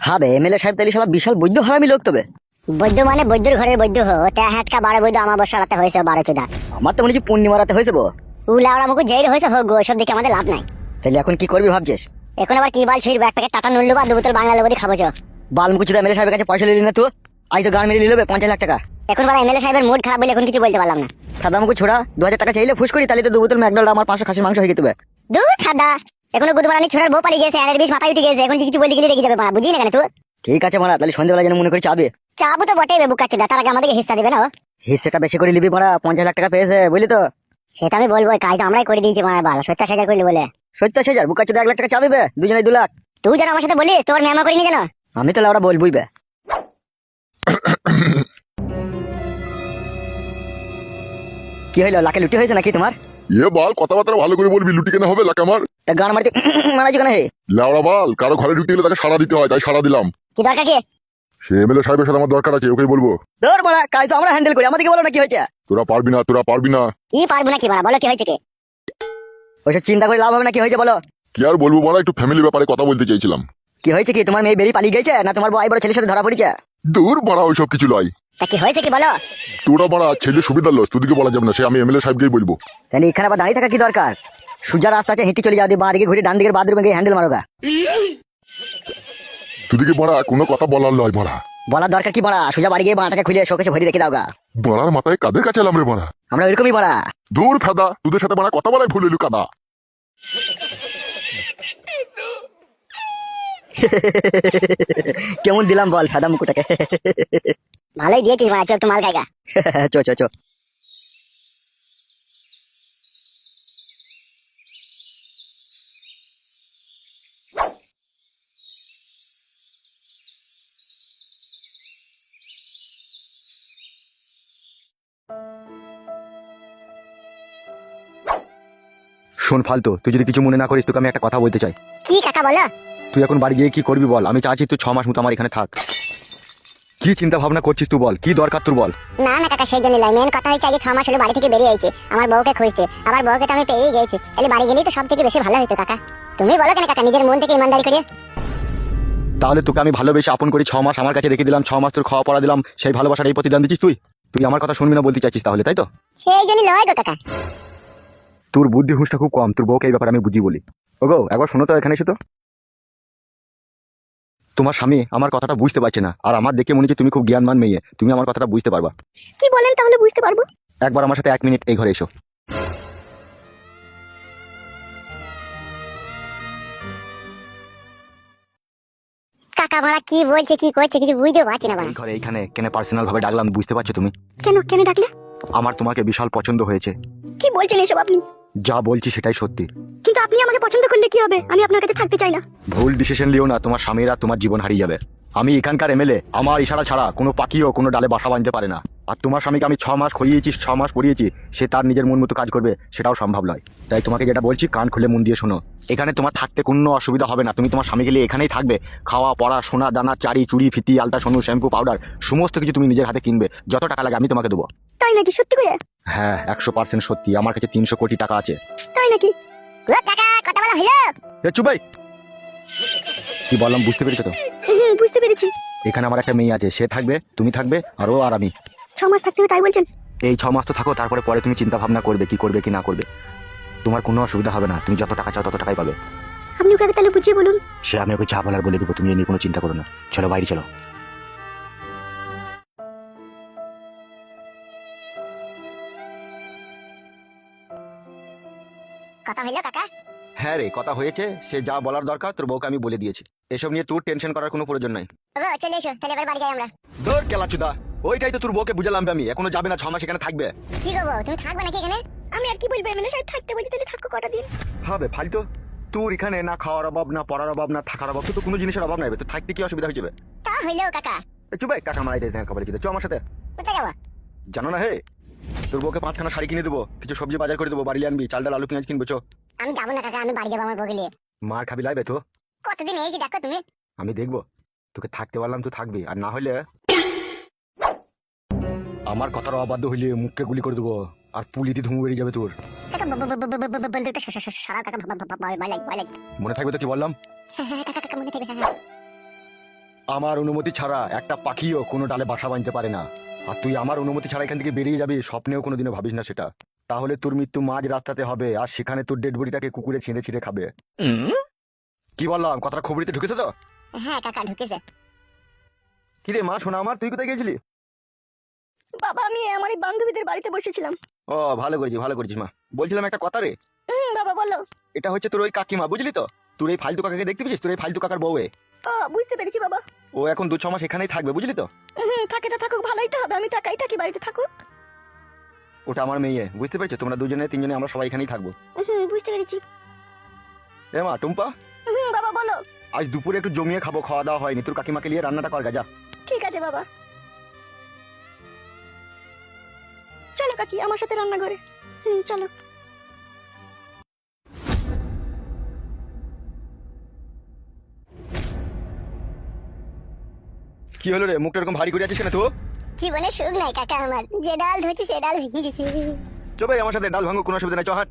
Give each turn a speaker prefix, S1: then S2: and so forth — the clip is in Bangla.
S1: হবে এমএলএ সাহেব তাহলে শালা বিশাল বৈদ্য হারামি লোক তবে।
S2: বৈদ্য মানে বৈদ্যর ঘরের বৈদ্য হো তে হাটকা 12 বৈদ্য আমাবস্যা রাতে হয়েছে 12 চোদা।
S1: আমার তো মনে হচ্ছে পূর্ণিমা রাতে হয়েছে বো।
S2: উলাওড়া মুকু যেই হয়েছে হোক গো, সব দিকে আমাদের লাভ নাই।
S1: তাহলে এখন কি করবি ভাবছিস?
S2: এখন আবার কি বাল ছুঁড়ি এক প্যাকেট টাটা নুন লুবা 2 বোতল বাংলা লবদি খাবো চো।
S1: বালমুকুচুদা এমএলএ সাহেবের কাছে পয়সা নিলি না তুই? আজ তো গান মেরে নিলবে 50 লাখ টাকা।
S2: এখন বড় এমএলএ সাহেবের মুড খারাপ বলে এখন কিছু বলতে পারলাম না।
S1: সাদামুকু ছোড়া 2000 টাকা চাইলে ফুস করি তাহলে তো 2 বোতল ম্যাকডোনাল্ড আমার 500 খাসির মাংস হয়ে যেতে।
S2: দূর খাদা, এখনো গুদমারানি ছোড়ার বউ পালিয়ে গেছে, এর বিষ মাথায় উঠে গেছে, এখন কিছু বলতে গেলে রেগে যাবে মারা, বুঝি না কেন তুই?
S1: ঠিক আছে মারা, তাহলে সন্ধ্যাবেলা যেন মনে করে চাবে।
S2: চাবো তো বটেই বেবু কাচ্চুদা, তার আগে আমাদেরকে হিস্সা দেবে না ও?
S1: হিস্সাটা বেশি করে নিবি মারা, 50 লাখ টাকা পেয়েছে বুঝলি তো।
S2: সেটা আমি বলবো, কাজ তো আমরাই করে দিয়েছি মারা, বাল 70,000 করলি বলে।
S1: 70,000 বুকাচুদা 1 লাখ টাকা চাবে বে, দুজনে 2 লাখ।
S2: তুই যেন আমার সাথে বলি তোর মেমা করিনি জানো।
S1: আমি তো লাউড়া বলবই বে। কি হইলো, লাখে লুটি হয়েছে নাকি তোমার?
S3: বাল কথাবার্তা ভালো করে বলবি, লুটি কেন হবে লাখ আমার?
S1: তা গান মারতে মারাজি কেন হে?
S3: লেওড়া বাল, কারো ঘরে ঢুকতে গেলে তাকে সাড়া দিতে হয়, তাই সাড়া দিলাম।
S2: কি দরকার কি?
S3: সে এমএলএ সাহেবের সাথে আমার দরকার আছে, ওকেই বলবো।
S1: তোর বড়া কাজ তো আমরা হ্যান্ডেল করি, আমাদেরকে বলো না কি হয়েছে।
S3: তোরা পারবি না, তোরা পারবি না।
S2: কি পারবো না কি মারা, বলো কি হয়েছে কি?
S1: ওইসব চিন্তা করে লাভ হবে না, কি হয়েছে বলো।
S3: কি আর বলবো বলা, একটু ফ্যামিলি ব্যাপারে কথা বলতে চাইছিলাম।
S1: কি হয়েছে কি, তোমার মেয়ে বেরিয়ে পালিয়ে গেছে না তোমার বড় বড় ছেলের সাথে ধরা পড়েছে?
S3: দূর বাড়া, ওইসব কিছু লয়।
S2: তা কি হয়েছে কি বলো?
S3: তোরা বাড়া ছেলে সুবিধার লস, তোদিকে বলা যাবে না, সে আমি এমএলএ সাহেবকেই বলবো।
S1: তাহলে এখানে আবার দাঁড়িয়ে থাকা কি দরকার? সোজা রাস্তা আছে, হেঁটে চলে যাও, দিয়ে বাঁ দিকে ঘুরে ডান দিকের বাথরুমে গিয়ে হ্যান্ডেল মারোগা।
S3: তোদিকে বাড়া কোনো কথা বলার লয় মারা।
S1: বলার দরকার কি বড়া, সোজা বাড়ি গিয়ে বাঁটাকে খুলে শোকেশে ভরে রেখে দাওগা।
S3: বাড়ার মাথায় কাদের কাছে এলাম রে বাড়া?
S1: আমরা ওইরকমই বড়া।
S3: দূর ফাদা, তোদের সাথে বাড়া কথা বলাই ভুল হইলু কাদা।
S1: কেমন দিলাম বল সাদা মুকুটাকে?
S2: ভালোই দিয়েছিস মারা, চল তো মাল খাইগা।
S1: চো চো চো।
S4: শোন ফালতু, তুই যদি কিছু মনে না করিস তোকে আমি একটা কথা বলতে চাই।
S2: কি কাকা বলো?
S4: তুই এখন বাড়ি গিয়ে কি করবি বল? আমি চাচ্ছি তুই 6 মাস মতো আমার এখানে থাক। কি চিন্তা ভাবনা করছিস তুই বল, কি দরকার তোর বল?
S2: না না কাকা, সেই জন্য লাই, মেন কথা হচ্ছে আগে 6 মাস হলো বাড়ি থেকে বেরিয়ে আইছি, আমার বউকে খুঁজতে, আমার বউকে তো আমি পেয়েই গেছি, তাহলে বাড়ি গেলেই তো সব থেকে বেশি ভালো হতো কাকা। তুমি বলো কেন কাকা, নিজের মন থেকে ইমানদারি করে।
S4: তাহলে তোকে আমি ভালোবেসে আপন করি 6 মাস আমার কাছে রেখে দিলাম, 6 মাস তোর খাওয়া পড়া দিলাম, সেই ভালোবাসার এই প্রতিদান দিচ্ছিস তুই? তুই আমার কথা শুনবি না বলতে চাইছিস তাহলে, তাই তো?
S2: সেই জন্য লয় গো কাকা।
S4: তোর বুদ্ধি হুঁশটা খুব কম, তোর বউকে এই ব্যাপারে আমি বুঝি বলি। ওগো একবার শোনো তো, এখানে এসো তো। তোমার স্বামী আমার কথাটা বুঝতে পারছে না, আর আমার দেখে মনে হচ্ছে তুমি খুব জ্ঞানমান মেয়ে, তুমি আমার কথাটা বুঝতে পারবা।
S2: কি বলেন তাহলে বুঝতে পারবো?
S4: একবার আমার সাথে 1 মিনিট এই ঘরে এসো।
S2: কাকা মারা কি বলছে কি করছে কিছু বুঝতে পারছি না
S4: এই
S2: বাড়া।
S4: ঘরে এইখানে কেন পার্সোনাল ভাবে ডাকলাম বুঝতে পারছো তুমি?
S2: কেন কেন ডাকলে?
S4: আমার তোমাকে বিশাল পছন্দ হয়েছে।
S2: কি বলছেন এসব আপনি?
S4: যা বলছি সেটাই সত্যি।
S2: কিন্তু আপনি আমাকে পছন্দ করলে কি হবে, আমি আপনার কাছে থাকতে চাই না।
S4: ভুল ডিসিশন লিও না, তোমার স্বামীরা তোমার জীবন হারিয়ে যাবে। আমি এখানকার এমএলএ, আমার ইশারা ছাড়া কোনো পাখিও কোনো ডালে বাসা বাঁধতে পারে না। আর তোমার স্বামীকে আমি 6 মাস খইয়েছি, 6 মাস পড়িয়েছি, সে তার নিজের মন মতো কাজ করবে সেটাও সম্ভব নয়। তাই তোমাকে যেটা বলছি কান খুলে মন দিয়ে শোনো। এখানে তোমার থাকতে কোনো অসুবিধা হবে না, তুমি তোমার স্বামীকে নিয়ে এখানেই থাকবে। খাওয়া পড়া সোনা দানা চারি চুড়ি ফিতি আলতা সোনু শ্যাম্পু পাউডার সমস্ত কিছু তুমি নিজের হাতে কিনবে, যত টাকা লাগে আমি তোমাকে দেবো।
S2: তাই নাকি, সত্যি করে?
S4: হ্যাঁ 100% সত্যি, আমার কাছে 300 কোটি টাকা আছে।
S2: তাই নাকি? ও কাকা, কথা বলা হলো?
S4: এ চুপ ভাই, কি বললাম বুঝতে পেরেছো তো?
S2: বুঝতে পেরেছি।
S4: এখানে আমার একটা মেয়ে আছে, সে থাকবে, তুমি থাকবে, আর ও আর আমি।
S2: 6 মাস থাকতে হবে তাই বলছেন?
S4: এই 6 মাস তো থাকো, তারপরে পরে তুমি চিন্তা ভাবনা করবে কি না করবে। তোমার কোনো অসুবিধা হবে না, তুমি যত টাকা চাও তত টাকাই পাবে।
S2: আপনি ওকে আগে তাহলে বুঝিয়ে বলুন।
S4: সে আমি ওকে যা বলার বলে দেবো, তুমি এ নিয়ে কোনো চিন্তা করো না। চলো বাইরে চলো।
S2: কথা হলো কাকা?
S4: হ্যাঁ রে, কথা হয়েছে, সে যা বলার দরকার তোর বউকে আমি বলে দিয়েছি। এসব নিয়ে তোর টেনশন করার কোনো প্রয়োজন নাই।
S2: ওগো চলে এসো, তাহলে এবার বাড়ি যাই আমরা।
S4: ধর কেলাচুদা, ওইটাই তো তোর বউকে বুঝালাম আমি, এখনো যাবে না, 6 মাস এখানে থাকবে।
S2: কি গো বউ, তুমি থাকবে নাকি এখানে? আমি আর কি বলবো, এমএলএ সাহেব থাকতে বলছি, তাহলে থাকো কটা দিন।
S4: হবে ফালতু, তোর এখানে না খাওয়ার অভাব, না পড়ার অভাব, না থাকার অভাব, তো কোনো জিনিসের অভাব নাই, তো থাকতে কি অসুবিধা হয়ে যাবে?
S2: তা হইলো কাকা।
S4: চুপ ভাই, কাকা মারাই দেয় খবর চ আমার সাথে।
S2: কোথায় যাবো?
S4: জানো না হে, তোর বউকে 5খানা শাড়ি কিনে দেবো, কিছু সবজি বাজার করে দেবো, বাড়ি আনবি, চাল ডাল আলু পেঁয়াজ কিনবো চো।
S2: আমি যাবো না কাকা, আমি বাড়ি যাবো আমার বউকে নিয়ে।
S4: মার খাবি লাইবে তো?
S2: কতদিন এই যে দেখো তুমি।
S4: আমি দেখবো, তোকে থাকতে পারলাম তুই থাকবি, আর না হলে আমার কথার অবাধ্য হইলে মুখকে গুলি করে দেবো, আর পুলিতে ধুমু বেরিয়ে যাবে তোর।
S2: কাকা বলতে তো সারা কাকা ভয় লাগে।
S4: মনে থাকবে তো কি বললাম?
S2: কাকা মনে থাকবে কাকা।
S4: আমার অনুমতি ছাড়া একটা পাখিও কোনো ডালে বাসা বাঁধতে পারে না। আর তুই আমার অনুমতি ছাড়া এখান থেকে বেরিয়ে যাবি, স্বপ্নেও কোনোদিনও ভাবিস না সেটা। তাহলে তোর মৃত্যু মাঝ রাস্তাতে হবে, আর সেখানে তোর ডেড বডিটাকে কুকুরে ছিঁড়ে ছিঁড়ে খাবে। কি বললাম, কথাটা খবরিতে ঢুকেছে তো?
S2: হ্যাঁ কাকা ঢুকেছে।
S4: কিরে মা, শোনা আমার, তুই কোথায় গেছিলি?
S5: বাবা আমি আমার এই বান্ধবীদের বাড়িতে বসেছিলাম।
S4: ও ভালো করেছিস মা। বলছিলাম একটা কথা রে।
S5: বাবা বলো।
S4: এটা হচ্ছে তোর ওই কাকিমা, বুঝলি তো? তোর এই ফালতু কাকাকে দেখতে পেয়েছিস? তোর এই ফালতু কাকার বউ।
S5: ও বুঝতে পেরেছি বাবা।
S4: ও এখন 2-6 মাস এখানেই থাকবে, বুঝলি তো?
S5: থাকে তো থাকুক, ভালোই তো হবে, আমি তো একাই থাকি, বাড়িতে থাকুক।
S4: ওটা আমার মেয়ে, বুঝতে পেরেছো? তোমরা দুজনে তিনজনে আমরা সবাই এখানেই থাকবো।
S5: বুঝতে পেরেছি।
S4: এ মা টুম্পা,
S5: বাবা বলো।
S4: আজ দুপুরে একটু জমিয়ে খাবো, খাওয়া দাওয়া হয়নি। তোর কাকিমাকে নিয়ে রান্নাটা কর গা, যা।
S5: ঠিক আছে বাবা। চলো কাকি আমার সাথে রান্না করে। চলো।
S4: কি হলো রে, মুখটা এরকম ভারী করে আছিস কেন তো?
S2: জীবনে সুখ নাই কাকা আমার, যে ডাল ধরছি সে ডাল ভেঙে গেছে।
S4: চো ভাই আমার সাথে ডাল ভাঙো, কোনো অসুবিধা নাই, চ হাট।